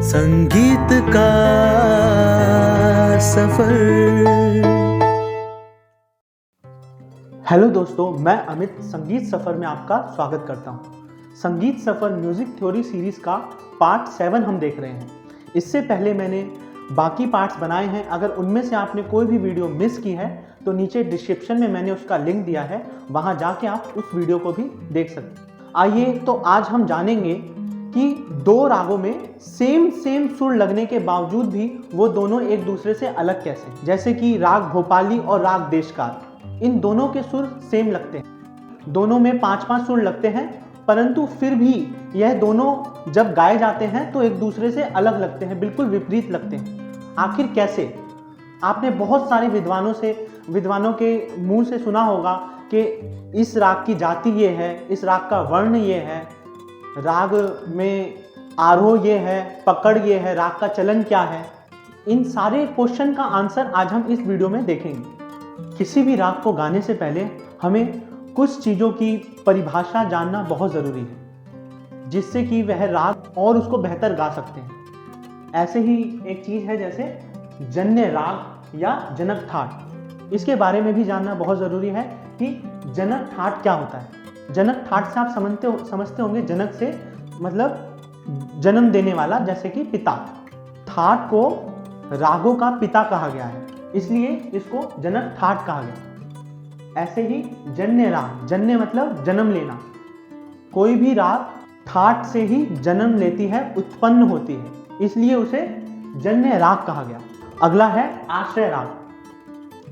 संगीत का सफर। हेलो दोस्तों, मैं अमित संगीत सफ़र में आपका स्वागत करता हूं। संगीत सफ़र म्यूज़िक थ्योरी सीरीज़ का पार्ट 7 हम देख रहे हैं। इससे पहले मैंने बाकी पार्ट्स बनाए हैं। अगर उनमें से आपने कोई भी वीडियो मिस की है तो नीचे डिस्क्रिप्शन में मैंने उसका लिंक दिया है, वहां जाके आप उस वीडियो को भी देख सकते हैं। आइए तो आज हम जानेंगे कि दो रागों में सेम सुर लगने के बावजूद भी वो दोनों एक दूसरे से अलग कैसे। जैसे कि राग भोपाली और राग देशकार, इन दोनों के सुर सेम लगते हैं, दोनों में 5-5 सुर लगते हैं, परंतु फिर भी यह दोनों जब गाए जाते हैं तो एक दूसरे से अलग लगते हैं, बिल्कुल विपरीत लगते हैं। आखिर कैसे? आपने बहुत सारे विद्वानों के मुंह से सुना होगा कि इस राग की जाति ये है, इस राग का वर्ण ये है, राग में आरोह ये है, पकड़ ये है, राग का चलन क्या है। इन सारे क्वेश्चन का आंसर आज हम इस वीडियो में देखेंगे। किसी भी राग को गाने से पहले हमें कुछ चीज़ों की परिभाषा जानना बहुत ज़रूरी है, जिससे कि वह राग और उसको बेहतर गा सकते हैं। ऐसे ही एक चीज़ है जैसे जन्य राग या जनक ठाट। इसके बारे में भी जानना बहुत ज़रूरी है कि जनक ठाट क्या होता है। जनक ठाट से आप समझते होंगे, जनक से मतलब जन्म देने वाला, जैसे कि पिता। ठाट को रागों का पिता कहा गया है, इसलिए इसको जनक ठाट कहा गया। ऐसे ही जन्य राग, जन्य मतलब जन्म लेना। कोई भी राग ठाट से ही जन्म लेती है, उत्पन्न होती है, इसलिए उसे जन्य राग कहा गया। अगला है आश्रय राग।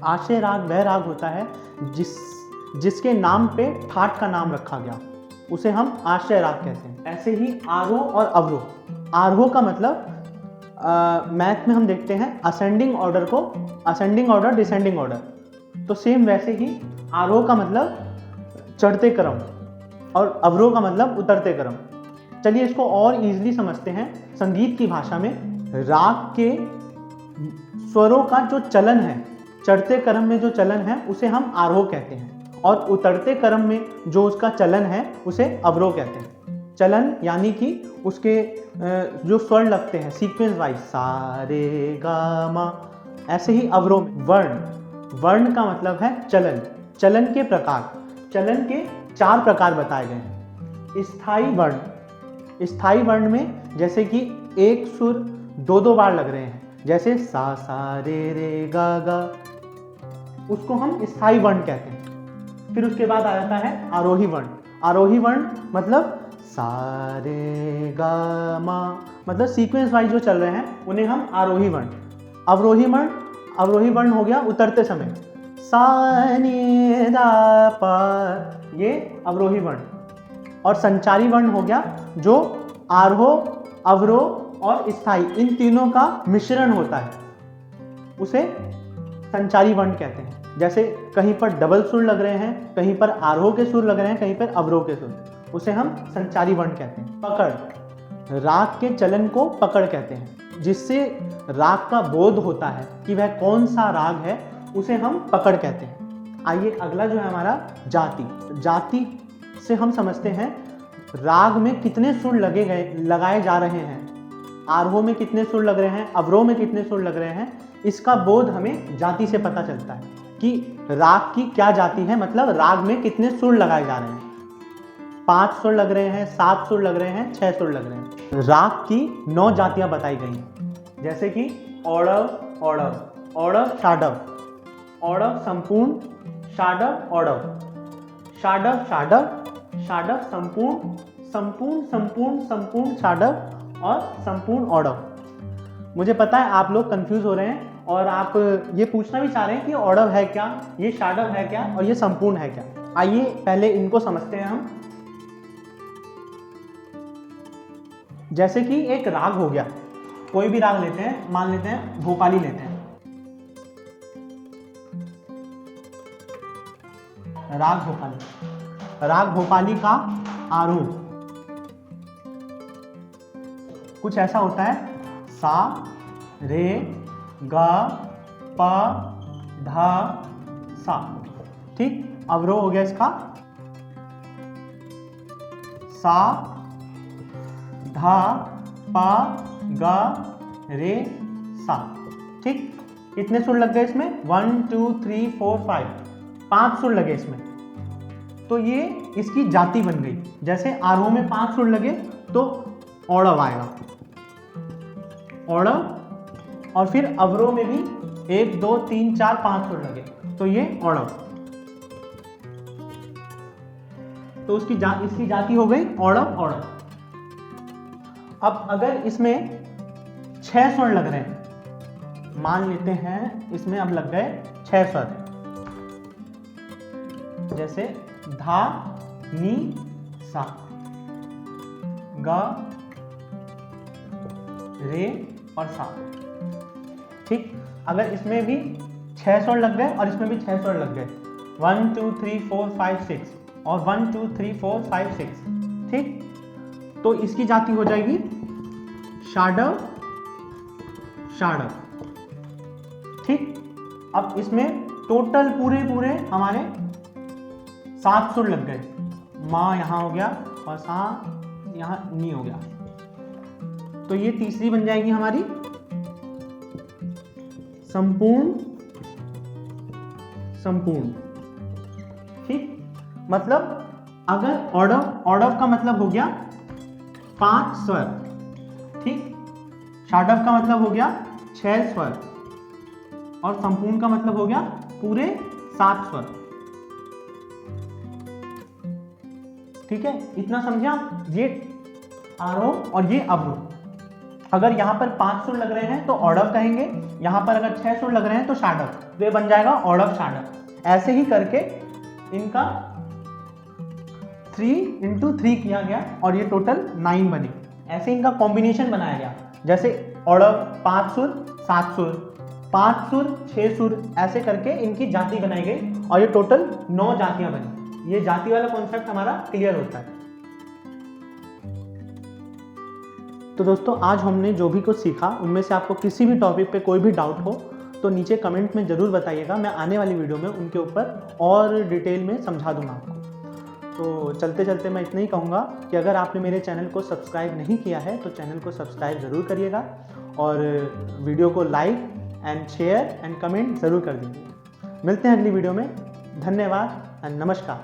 आश्रय राग वह राग होता है जिसके नाम पे ठाट का नाम रखा गया, उसे हम आश्रय राग कहते हैं। ऐसे ही आरोह और अवरोह। आरोह का मतलब मैथ में हम देखते हैं असेंडिंग ऑर्डर को असेंडिंग ऑर्डर, डिसेंडिंग ऑर्डर, तो सेम वैसे ही आरोह का मतलब चढ़ते क्रम और अवरोह का मतलब उतरते क्रम। चलिए इसको और इजीली समझते हैं संगीत की भाषा में। राग के स्वरों का जो चलन है, चढ़ते क्रम में जो चलन है उसे हम आरोह कहते हैं, और उतरते क्रम में जो उसका चलन है उसे अवरोह कहते हैं। चलन यानी कि उसके जो स्वर लगते हैं सीक्वेंस वाइज, सा रे गा मा। ऐसे ही अवरोह में वर्ण का मतलब है चलन। चलन के प्रकार, चलन के 4 प्रकार बताए गए हैं। स्थाई वर्ण में जैसे कि एक सुर 2-2 बार लग रहे हैं, जैसे सा रे गा गा, उसको हम स्थाई वर्ण कहते हैं। फिर उसके बाद आ जाता है आरोही वर्ण। आरोही वर्ण मतलब सा रे गा मा, मतलब सीक्वेंस वाइज जो चल रहे हैं उन्हें हम आरोही वर्ण। अवरोही वर्ण हो गया उतरते समय, सा नी दा पा, ये अवरोही वर्ण। और संचारी वर्ण हो गया जो आरोह, अवरोह और स्थाई, इन तीनों का मिश्रण होता है, उसे संचारी वर्ण कहते हैं। जैसे कहीं पर डबल सुर लग रहे हैं, कहीं पर आरोह के सुर लग रहे हैं, कहीं पर अवरोह के सुर, उसे हम संचारी वर्ण कहते हैं। पकड़, राग के चलन को पकड़ कहते हैं, जिससे राग का बोध होता है कि वह कौन सा राग है, उसे हम पकड़ कहते हैं। आइए अगला जो है हमारा जाति। जाति से हम समझते हैं राग में कितने सुर लगाए जा रहे हैं, आरोह में कितने सुर लग रहे हैं, अवरोह में कितने सुर लग रहे हैं। इसका बोध हमें जाति से पता चलता है कि राग की क्या जाति है, मतलब राग में कितने सुर लगाए जा रहे हैं। 5 सुर लग रहे हैं, 7 सुर लग रहे हैं, 6 सुर लग रहे हैं। राग की 9 जातियां बताई गई हैं, जैसे कि औड़व, शाडव, औड़व संपूर्ण, शाडव औड़व, शाडव संपूर्ण शाडव और संपूर्ण औड़व। मुझे पता है आप लोग कंफ्यूज हो रहे हैं और आप ये पूछना भी चाह रहे हैं कि औड़व है क्या, ये शाडव है क्या और ये संपूर्ण है क्या। आइए पहले इनको समझते हैं हम। जैसे कि एक राग हो गया, कोई भी राग लेते हैं, मान लेते हैं भोपाली लेते हैं। राग भोपाली का आरोह कुछ ऐसा होता है, सा रे गा पा धा सा। ठीक, अवरोह हो गया इसका, सा धा पा गा रे सा। ठीक, कितने सुर लग गए इसमें? 1 2 3 4 5, 5 सुर लगे इसमें। तो ये इसकी जाति बन गई। जैसे आरोह में 5 सुर लगे तो औड़व आएगा, औड़व। और फिर अवरोह में भी 1 2 3 4 5 सुर लगे तो ये औड़व। तो इसकी जाति हो गई औड़व, औड़व। अब अगर इसमें 6 स्वर लग रहे हैं, मान लेते हैं इसमें अब लग गए 6 स्वर, जैसे धा नी सा, गा रे और सा। ठीक, अगर इसमें भी 6 स्वर लग गए और इसमें भी 6 स्वर लग गए, 1 2 3 4 5 6 और 1 2 3 4 5 6। ठीक, तो इसकी जाति हो जाएगी षाडव, षाडव। ठीक, अब इसमें टोटल पूरे हमारे 7 सुर लग गए। माँ यहाँ हो गया और सा यहाँ नी हो गया। तो ये तीसरी बन जाएगी हमारी संपूर्ण, संपूर्ण। ठीक, मतलब अगर औड़व, औड़व का मतलब हो गया 5 स्वर। ठीक, षाडव का मतलब हो गया 6 स्वर और संपूर्ण का मतलब हो गया पूरे 7 स्वर। ठीक है, इतना समझे आप? ये आरोह और ये अवरोह। अगर यहां पर 5 सुर लग रहे हैं तो औड़व कहेंगे, यहां पर अगर 6 सुर लग रहे हैं तो षाडव। तो ये बन जाएगा औड़व, षाडव। ऐसे ही करके इनका 3 into 3 किया गया और ये टोटल 9 बने। ऐसे इनका कॉम्बिनेशन बनाया गया। जैसे औड़व 5 सुर 7 सुर, 5 सुर 6 सुर, ऐसे करके इनकी जाति बनाई गई और ये टोटल 9 जातियां बनी। ये जाति वाला कॉन्सेप्ट हमारा क्लियर होता है। तो दोस्तों, आज हमने जो भी कुछ सीखा उनमें से आपको किसी भी टॉपिक पे कोई भी डाउट हो तो नीचे कमेंट में ज़रूर बताइएगा। मैं आने वाली वीडियो में उनके ऊपर और डिटेल में समझा दूंगा आपको। तो चलते चलते मैं इतना ही कहूँगा कि अगर आपने मेरे चैनल को सब्सक्राइब नहीं किया है तो चैनल को सब्सक्राइब ज़रूर करिएगा और वीडियो को like and share and comment ज़रूर कर दीजिए। मिलते हैं अगली वीडियो में। धन्यवाद एंड नमस्कार।